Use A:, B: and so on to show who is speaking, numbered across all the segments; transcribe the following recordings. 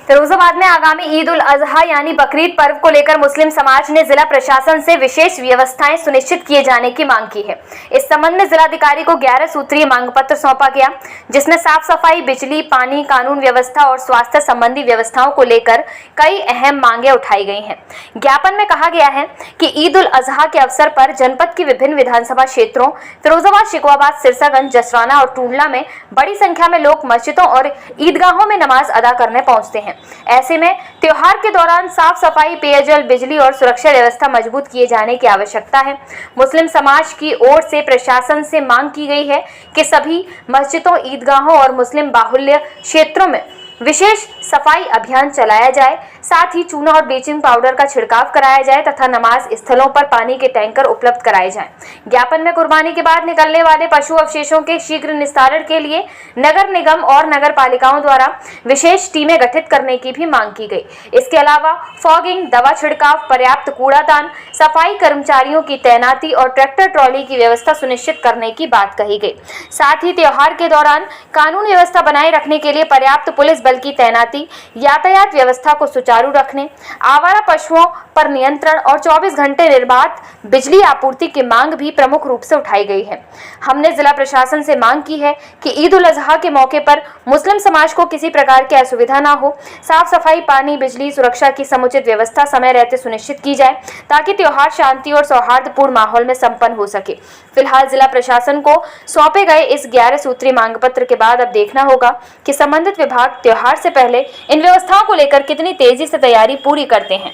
A: फिरोजाबाद में आगामी ईद उल अजहा यानी बकरीद पर्व को लेकर मुस्लिम समाज ने जिला प्रशासन से विशेष व्यवस्थाएं सुनिश्चित किए जाने की मांग की है। इस संबंध में जिलाधिकारी को 11 सूत्रीय मांग पत्र सौंपा गया, जिसमें साफ सफाई, बिजली, पानी, कानून व्यवस्था और स्वास्थ्य संबंधी व्यवस्थाओं को लेकर कई अहम मांगे उठाई गई हैं। ज्ञापन में कहा गया है कि ईद उल अजहा के अवसर पर जनपद की विभिन्न विधानसभा क्षेत्रों फिरोजाबाद, शिकवाबाद, सिरसागंज, जसराना और टूंडला में बड़ी संख्या में लोग मस्जिदों और ईदगाहों में नमाज अदा करने पहुंचते हैं। ऐसे में त्योहार के दौरान साफ सफाई, पेयजल, बिजली और सुरक्षा व्यवस्था मजबूत किए जाने की आवश्यकता है। मुस्लिम समाज की ओर से प्रशासन से मांग की गई है कि सभी मस्जिदों, ईदगाहों और मुस्लिम बाहुल्य क्षेत्रों में विशेष सफाई अभियान चलाया जाए, साथ ही चूना और ब्लीचिंग पाउडर का छिड़काव कराया जाए तथा नमाज स्थलों पर पानी के टैंकर उपलब्ध कराए जाएं। ज्ञापन में कुर्बानी के बाद निकलने वाले पशु अवशेषों के शीघ्र निस्तारण के लिए नगर निगम और नगर पालिकाओं द्वारा विशेष टीमें गठित करने की भी मांग की गई। इसके अलावा फॉगिंग, दवा छिड़काव, पर्याप्त कूड़ादान, सफाई कर्मचारियों की तैनाती और ट्रैक्टर ट्रॉली की व्यवस्था सुनिश्चित करने की बात कही गई। साथ ही त्योहार के दौरान कानून व्यवस्था बनाए रखने के लिए पर्याप्त पुलिस बल की तैनाती, यातायात व्यवस्था को सुचारू रखने, आवारा पशुओं पर नियंत्रण और 24 घंटे निर्बाध बिजली आपूर्ति की मांग भी प्रमुख रूप से उठाई गई है। हमने जिला प्रशासन से मांग की है कि ईद उल अजहा के मौके पर मुस्लिम समाज को किसी प्रकार की असुविधा न हो। साफ सफाई, पानी, बिजली, सुरक्षा की समुचित व्यवस्था समय रहते सुनिश्चित की जाए ताकि त्योहार शांति और सौहार्दपूर्ण माहौल में संपन्न हो सके। फिलहाल जिला प्रशासन को सौंपे गए इस 11 सूत्रीय मांग पत्र के बाद अब देखना होगा कि संबंधित विभाग त्योहार से पहले इन व्यवस्थाओं को लेकर कितनी तेजी से तैयारी पूरी करते हैं।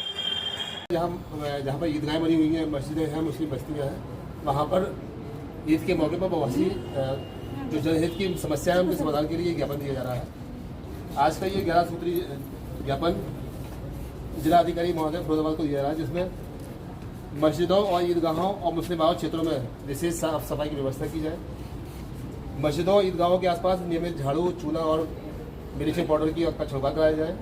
B: जहाँ पर ईदगाहें बनी हुई हैं, मस्जिदें हैं, मुस्लिम बस्तियाँ हैं, वहाँ पर ईद के मौके पर बवासी जो जनहित की समस्या है उनके समाधान के लिए ज्ञापन दिया जा रहा है। आज का ये 11 सूत्रीय ज्ञापन जिला अधिकारी महोदय फिरोजाबाद को दिया जा रहा है, जिसमें मस्जिदों और ईदगाहों और मुस्लिम बहुल क्षेत्रों में विशेष साफ सफाई की व्यवस्था की जाए। मस्जिदों, ईदगाहों के आसपास नियमित झाड़ू, चूना और ब्लीचिंग पाउडर की का छिड़काव कराया जाए।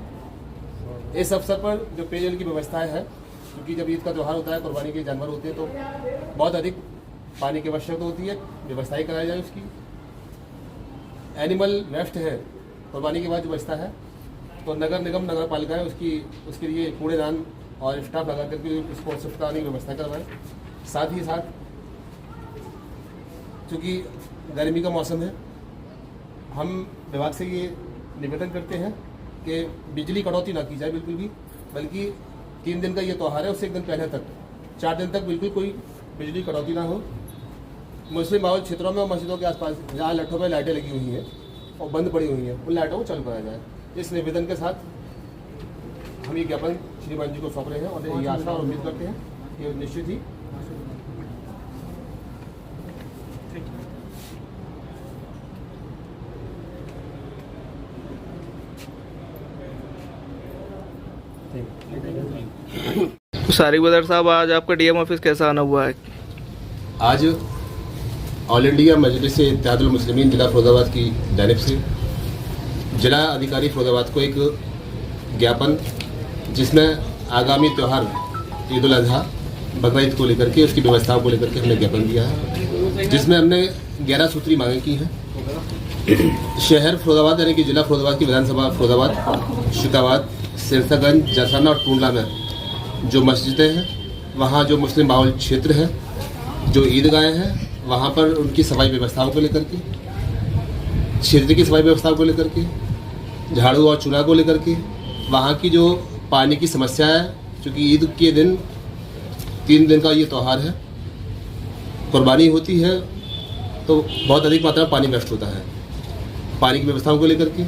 B: इस अवसर पर जो पेयजल की व्यवस्थाएं हैं, क्योंकि जब ईद का त्यौहार होता है, कुर्बानी के जानवर होते हैं, तो बहुत अधिक पानी की आवश्यकता होती है, व्यवस्थाएं कराई जाए उसकी। एनिमल वेस्ट है, कुर्बानी के बाद जो बचता है, तो नगर निगम, नगर पालिकाएँ उसके लिए कूड़ेदान और स्टाफ लगा करके उसको शिफ्ट कराने की व्यवस्था करवाएं। साथ ही साथ चूँकि गर्मी का मौसम है, हम विभाग से ये निवेदन करते हैं कि बिजली कटौती ना की जाए बिल्कुल भी, बल्कि 3 दिन का ये त्यौहार है, उससे 1 दिन पहले तक 4 दिन तक बिल्कुल कोई बिजली कटौती ना हो। मुस्लिम बहुल क्षेत्रों में और मस्जिदों के आसपास जहाँ लट्ठों पर लाइटें लगी हुई हैं और बंद पड़ी हुई हैं, उन लाइटों को चालू कराया जाए। इस निवेदन के साथ हम ये ज्ञापन श्रीमान जी को सौंप रहे हैं और ये आशा और उम्मीद करते हैं कि निश्चित ही
C: सारिक बदर साहब, आज आपका डीएम ऑफिस कैसा आना हुआ है?
B: आज ऑल इंडिया मजलिस इत्तेहादुल मुस्लिमीन जिला फिरोजाबाद की जानिब से जिला अधिकारी फिरोजाबाद को एक ज्ञापन, जिसमें आगामी त्यौहार ईद उल अजहा, बकरीद को लेकर के, उसकी व्यवस्थाओं को लेकर के हमने ज्ञापन दिया है, जिसमें हमने 11 सूत्री मांगें की हैं। शहर फिरोजाबाद यानी कि जिला फिरोजाबाद की विधानसभा फिरोजाबाद, शिकाबाद, सिरसागंज, जसराना और टूंडला में जो मस्जिदें हैं, वहाँ जो मुस्लिम बाहुल क्षेत्र है, जो ईदगाहें हैं, वहाँ पर उनकी सफाई व्यवस्थाओं को लेकर के, क्षेत्र की सफाई व्यवस्थाओं को लेकर के, झाड़ू और चूना को लेकर के, वहाँ की जो पानी की समस्या है, क्योंकि ईद के दिन 3 दिन का ये त्यौहार है, कुर्बानी होती है, तो बहुत अधिक मात्रा में पानी वेस्ट होता है। पानी की व्यवस्थाओं को लेकर के,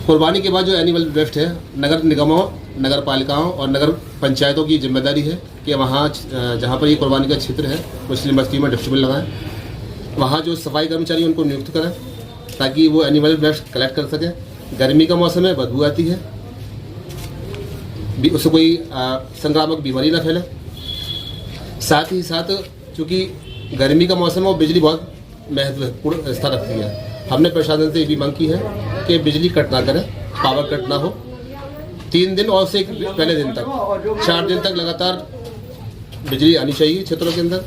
B: कुर्बानी के बाद जो एनिमल वेस्ट है, नगर निगमों, नगर पालिकाओं और नगर पंचायतों की जिम्मेदारी है कि वहाँ जहाँ पर ये कुर्बानी का क्षेत्र है, मुस्लिम बस्ती में डस्टबिन लगाएं, वहाँ जो सफाई कर्मचारी उनको नियुक्त करें ताकि वो एनिमल वेस्ट कलेक्ट कर सकें। गर्मी का मौसम है, बदबू आती है, उससे कोई संक्रामक बीमारी ना फैले। साथ ही साथ चूँकि गर्मी का मौसम है और बिजली बहुत महत्वपूर्ण स्थान रखती है, हमने प्रशासन से ये भी मांग की है कि बिजली कट ना करें, पावर कट ना हो। 3 दिन और से पहले दिन तक 4 दिन तक लगातार बिजली आनी चाहिए क्षेत्रों के अंदर।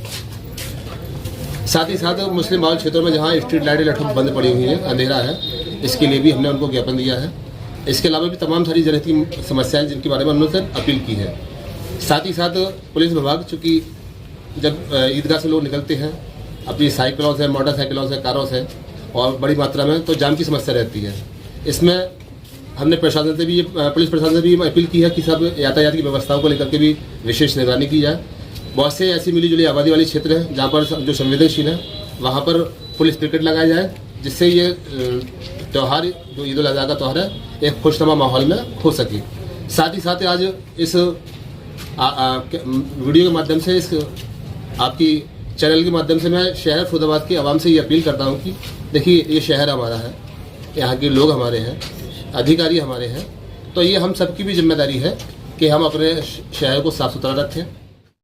B: साथ ही साथ मुस्लिम बहुल क्षेत्रों में जहाँ स्ट्रीट लाइटें लट्ठों बंद पड़ी हुई हैं, अंधेरा है, इसके लिए भी हमने उनको ज्ञापन दिया है। इसके अलावा भी तमाम सारी जनहित की समस्याएं जिनके बारे में उन्होंने अपील की है। साथ ही साथ पुलिस विभाग, चूँकि जब ईदगाह से लोग निकलते हैं अपनी साइकिलों से, मोटरसाइकिलों से, कारों से और बड़ी मात्रा में, तो जाम की समस्या रहती है। इसमें हमने प्रशासन से भी, पुलिस प्रशासन से भी अपील की है कि सब यातायात की व्यवस्थाओं को लेकर के भी विशेष निगरानी की जाए। बहुत से ऐसी मिली जुली आबादी वाले क्षेत्र हैं जहाँ पर जो संवेदनशील है वहाँ पर पुलिस पिकेट लगाया जाए, जिससे ये त्यौहार जो ईद उल अज़हा का त्यौहार है एक खुशनुमा माहौल में हो सके। साथ ही साथ आज इस वीडियो के माध्यम से, इस आपकी चैनल के माध्यम से मैं शहर फरीदाबाद की आवाम से ये अपील करता हूँ कि देखिए, ये शहर हमारा है, यहाँ के लोग हमारे हैं, अधिकारी हमारे हैं, तो ये हम सबकी भी जिम्मेदारी है कि हम अपने शहर को साफ़ सुथरा रखें।